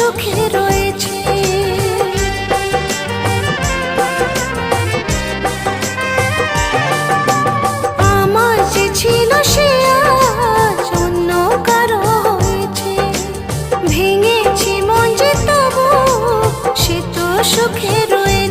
সুখে রয়েছে। আমার যে ছিল সে আজ অন্য কারো হয়েছে। ভেঙেছি মন যে তবু সে তো সুখে রয়েছে।